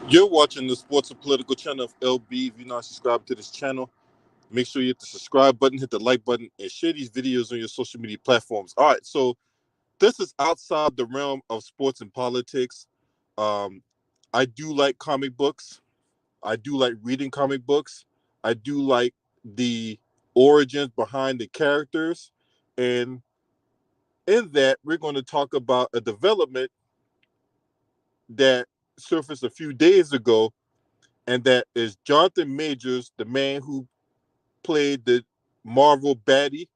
You're watching the sports and political channel of LB. If you're not subscribed to this channel, make sure you hit the subscribe button, hit the like button, and share these videos on your social media platforms. All right, so this is outside the realm of sports and politics. Um, I do like comic books. I do like reading comic books. I do like the origins behind the characters. And in that, we're going to talk about a development that surfaced a few days ago, and that is Jonathan Majors, the man who played the Marvel baddie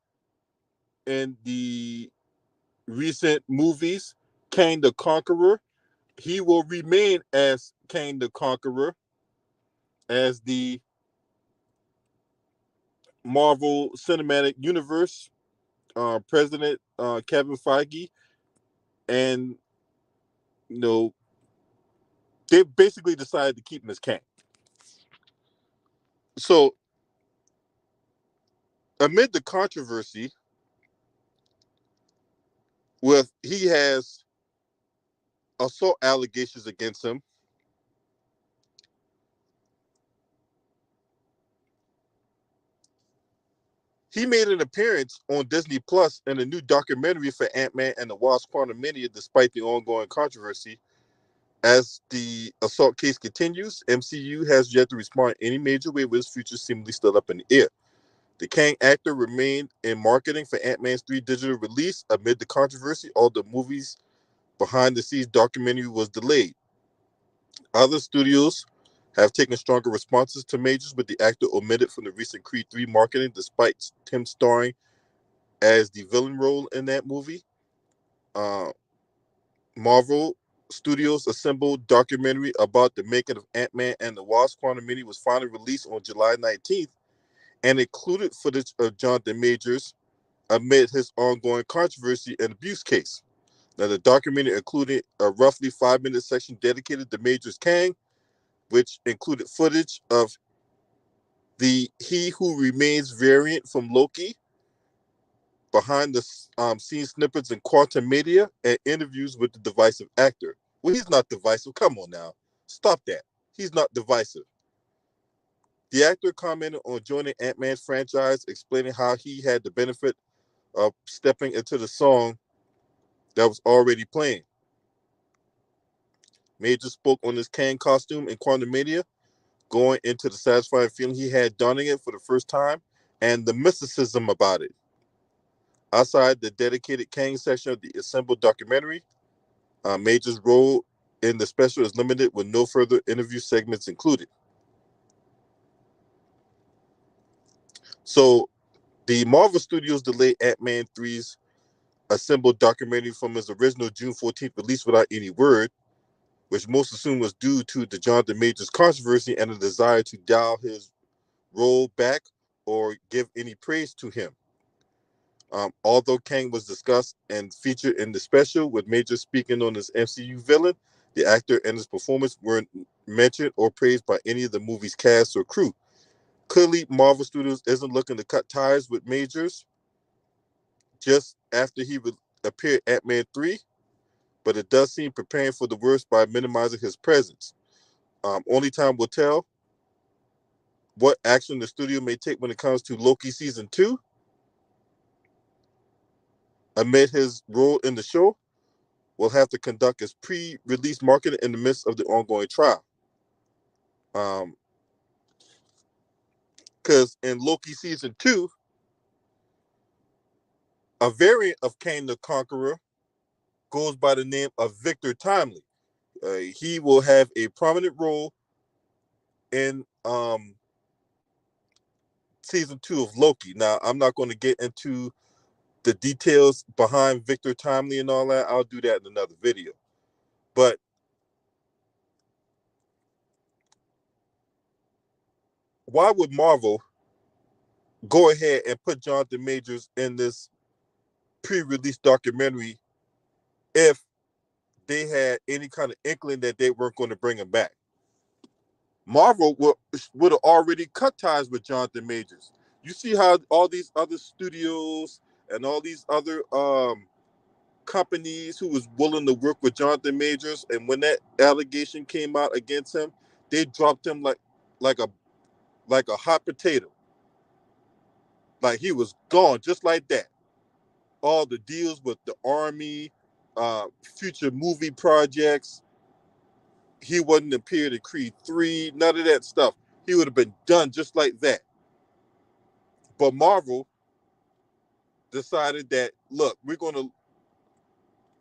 in the recent movies, Kang the Conqueror. He will remain as Kang the Conqueror, as the Marvel Cinematic Universe president, Kevin Feige, and you know they basically decided to keep him as Kang. So, amid the controversy with he has assault allegations against him, he made an appearance on Disney Plus in a new documentary for Ant-Man and the Wasp: Quantumania, despite the ongoing controversy. As the assault case continues, MCU has yet to respond in any major way, with his future seemingly still up in the air. The Kang actor remained in marketing for Ant-Man's 3 digital release amid the controversy. All the movie's behind-the-scenes documentary was delayed. Other studios have taken stronger responses to Majors, with the actor omitted from the recent Creed 3 marketing, despite him starring as the villain role in that movie. Uh, Marvel Studios' assembled documentary about the making of Ant-Man and the Wasp: Quantumania was finally released on July 19th and included footage of Jonathan Majors amid his ongoing controversy and abuse case. Now, the documentary included a roughly 5-minute section dedicated to Majors Kang, which included footage of the He Who Remains variant from Loki, behind the scenes snippets in Quantum Media, and interviews with the divisive actor. Well, he's not divisive. Come on now. Stop that. He's not divisive. The actor commented on joining Ant-Man's franchise, explaining how he had the benefit of stepping into the song that was already playing. Major spoke on his Kang costume in Quantum Media, going into the satisfying feeling he had donning it for the first time and the mysticism about it. Outside the dedicated Kang section of the assembled documentary, Major's role in the special is limited, with no further interview segments included. So, the Marvel Studios delayed Ant-Man 3's assembled documentary from his original June 14th release without any word, which most assume was due to the Jonathan Majors controversy and a desire to dial his role back or give any praise to him. Although Kang was discussed and featured in the special, with Major speaking on his MCU villain, the actor and his performance weren't mentioned or praised by any of the movie's cast or crew. Clearly, Marvel Studios isn't looking to cut ties with Majors just after he would appear at Ant-Man 3, but it does seem preparing for the worst by minimizing his presence. Only time will tell what action the studio may take when it comes to Loki Season 2 amid his role in the show. Will have to conduct his pre-release marketing in the midst of the ongoing trial. Because in Loki Season 2, a variant of Kang the Conqueror goes by the name of Victor Timely. He will have a prominent role in Season 2 of Loki. Now, I'm not going to get into the details behind Victor Timely and all that. I'll do that in another video. But why would Marvel go ahead and put Jonathan Majors in this pre-release documentary if they had any kind of inkling that they weren't going to bring him back? Marvel would have already cut ties with Jonathan Majors. You see how all these other studios and all these other companies who was willing to work with Jonathan Majors, and when that allegation came out against him, they dropped him like a like a hot potato. Like he was gone just like that. All the deals with the Army, future movie projects, he wouldn't appear to Creed 3, none of that stuff. He would have been done just like that. But Marvel decided that, look, we're going to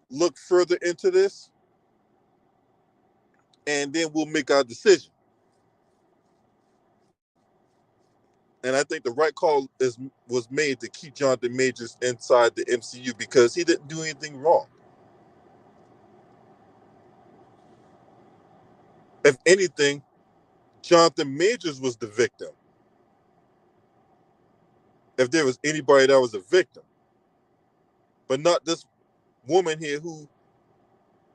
look further into this and then we'll make our decision. And I think the right call was made to keep Jonathan Majors inside the MCU because he didn't do anything wrong. If anything, Jonathan Majors was the victim. If there was anybody that was a victim, but not this woman here who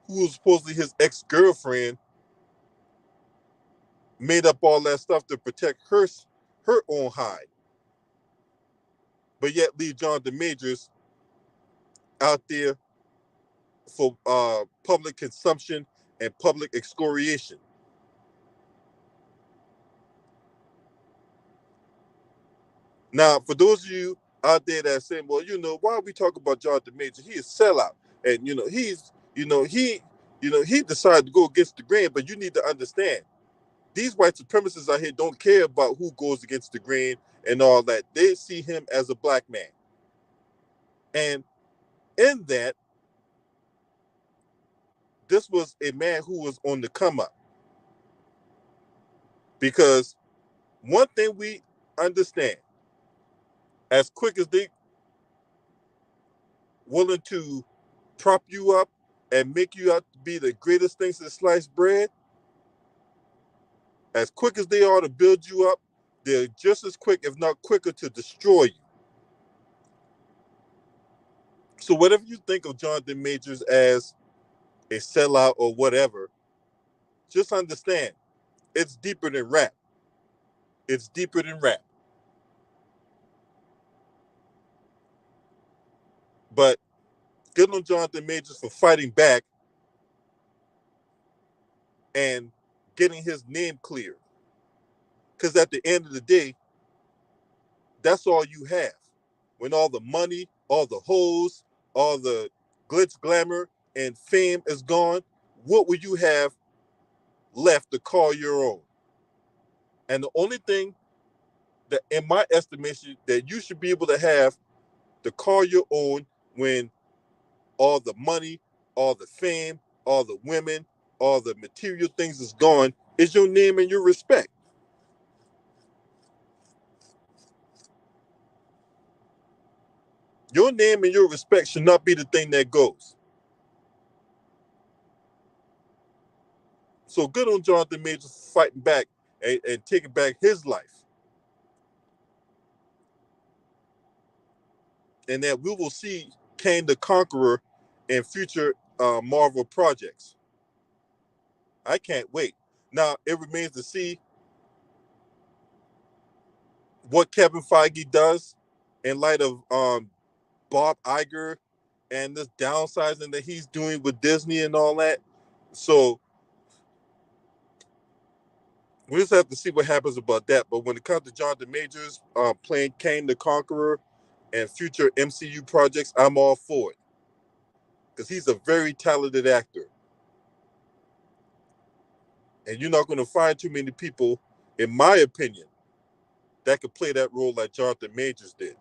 was supposedly his ex-girlfriend, made up all that stuff to protect her own hide, but yet leave Jonathan Majors out there for public consumption and public excoriation. Now, for those of you out there that are saying, well, why are we talking about Jonathan Majors? He is sellout. And he decided to go against the grain, but you need to understand, these white supremacists out here don't care about who goes against the grain and all that. They see him as a black man. And in that, this was a man who was on the come up. Because one thing we understand, as quick as they willing to prop you up and make you out to be the greatest thing since sliced bread, as quick as they are to build you up, they're just as quick, if not quicker, to destroy you. So whatever you think of Jonathan Majors as a sellout or whatever, just understand, it's deeper than rap. It's deeper than rap. But good on Jonathan Majors for fighting back and getting his name cleared. Because at the end of the day, that's all you have. When all the money, all the hoes, all the glitz, glamour, and fame is gone, what will you have left to call your own? And the only thing that, in my estimation, that you should be able to have to call your own when all the money, all the fame, all the women, all the material things is gone, is your name and your respect. Your name and your respect should not be the thing that goes. So good on Jonathan Majors fighting back and taking back his life. And that we will see Kang the Conqueror in future Marvel projects. I can't wait. Now, it remains to see what Kevin Feige does in light of Bob Iger and this downsizing that he's doing with Disney and all that. So we just have to see what happens about that. But when it comes to Jonathan Majors playing Kang the Conqueror and future MCU projects, I'm all for it. Because he's a very talented actor. And you're not going to find too many people, in my opinion, that could play that role like Jonathan Majors did.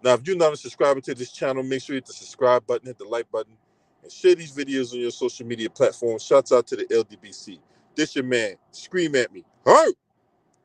Now, if you're not a subscriber to this channel, make sure you hit the subscribe button, hit the like button, and share these videos on your social media platforms. Shouts out to the LDBC. This your man. Scream at me. Hurt!